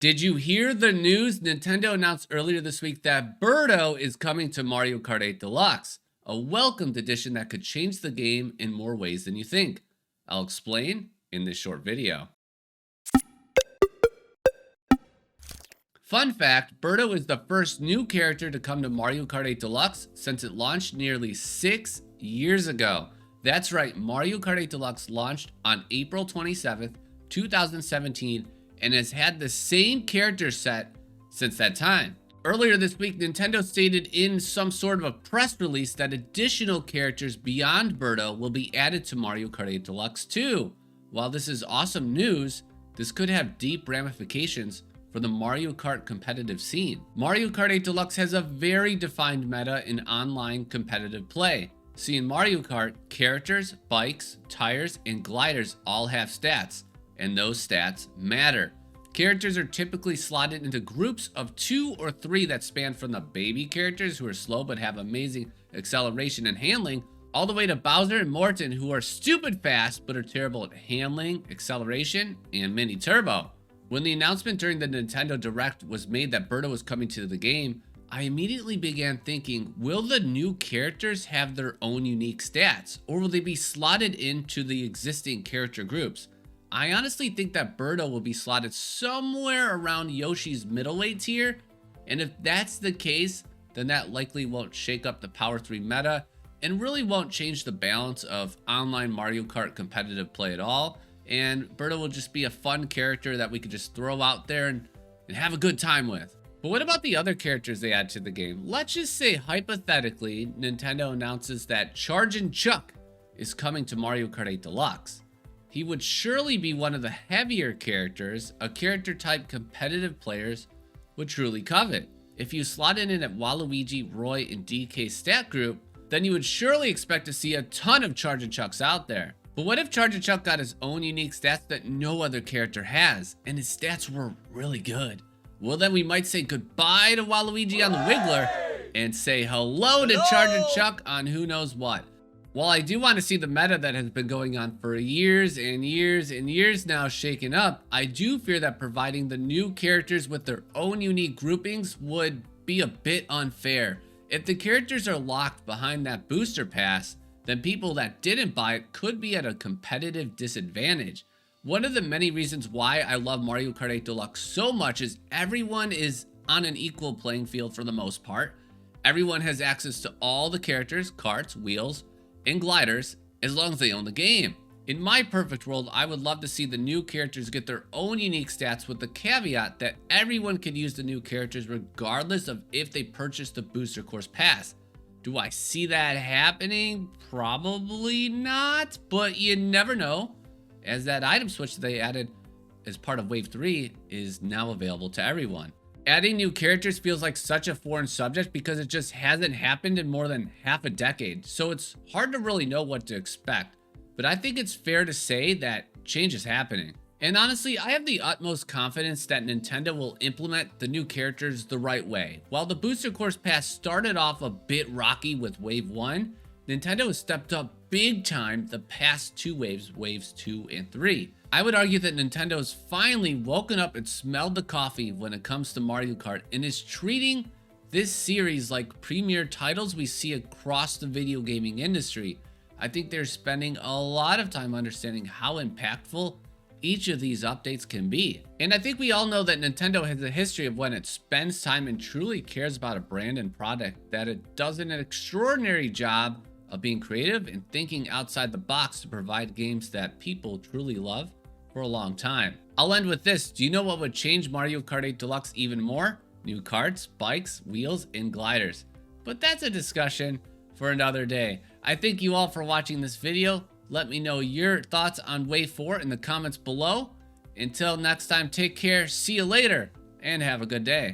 Did you hear the news? Nintendo announced earlier this week that Birdo is coming to Mario Kart 8 Deluxe, a welcomed addition that could change the game in more ways than you think. I'll explain in this short video. Fun fact, Birdo is the first new character to come to Mario Kart 8 Deluxe since it launched nearly 6 years ago. That's right, Mario Kart 8 Deluxe launched on April 27th, 2017, and has had the same character set since that time. Earlier this week, Nintendo stated in some sort of a press release that additional characters beyond Birdo will be added to Mario Kart 8 Deluxe too. While this is awesome news, this could have deep ramifications for the Mario Kart competitive scene. Mario Kart 8 Deluxe has a very defined meta in online competitive play. See, in Mario Kart, characters, bikes, tires, and gliders all have stats, and those stats matter. Characters are typically slotted into groups of 2 or 3 that span from the baby characters who are slow but have amazing acceleration and handling, all the way to Bowser and Morton who are stupid fast but are terrible at handling, acceleration, and mini turbo. When the announcement during the Nintendo Direct was made that Birdo was coming to the game, I immediately began thinking, will the new characters have their own unique stats, or will they be slotted into the existing character groups? I honestly think that Birdo will be slotted somewhere around Yoshi's middleweight tier, and if that's the case, then that likely won't shake up the Power 3 meta, and really won't change the balance of online Mario Kart competitive play at all, and Birdo will just be a fun character that we could just throw out there and have a good time with. But what about the other characters they add to the game? Let's just say, hypothetically, Nintendo announces that Chargin' Chuck is coming to Mario Kart 8 Deluxe. He would surely be one of the heavier characters, a character type competitive players would truly covet. If you slot it in at Waluigi, Roy, and DK's stat group, then you would surely expect to see a ton of Chargin' Chucks out there. But what if Chargin' Chuck got his own unique stats that no other character has, and his stats were really good? Well, then we might say goodbye to Waluigi on the Wiggler and say hello to Chargin' Chuck on who knows what. While I do want to see the meta that has been going on for years and years and years now shaken up, I do fear that providing the new characters with their own unique groupings would be a bit unfair. If the characters are locked behind that booster pass, then people that didn't buy it could be at a competitive disadvantage. One of the many reasons why I love Mario Kart 8 Deluxe so much is everyone is on an equal playing field for the most part. Everyone has access to all the characters, carts, wheels, and gliders as long as they own the game. In my perfect world, I would love to see the new characters get their own unique stats with the caveat that everyone can use the new characters regardless of if they purchase the Booster Course Pass. Do I see that happening? Probably not, but you never know, as that item switch that they added as part of Wave 3 is now available to everyone. Adding new characters feels like such a foreign subject because it just hasn't happened in more than half a decade, so it's hard to really know what to expect. But I think it's fair to say that change is happening. And honestly, I have the utmost confidence that Nintendo will implement the new characters the right way. While the Booster Course Pass started off a bit rocky with Wave 1, Nintendo has stepped up big time the past 2 waves, Waves 2 and 3. I would argue that Nintendo has finally woken up and smelled the coffee when it comes to Mario Kart and is treating this series like premier titles we see across the video gaming industry. I think they're spending a lot of time understanding how impactful each of these updates can be. And I think we all know that Nintendo has a history of when it spends time and truly cares about a brand and product, that it does an extraordinary job of being creative and thinking outside the box to provide games that people truly love for a long time. I'll end with this. Do you know what would change Mario Kart 8 Deluxe even more? New carts, bikes, wheels, and gliders. But that's a discussion for another day. I thank you all for watching this video. Let me know your thoughts on Wave 4 in the comments below. Until next time, take care, see you later, and have a good day.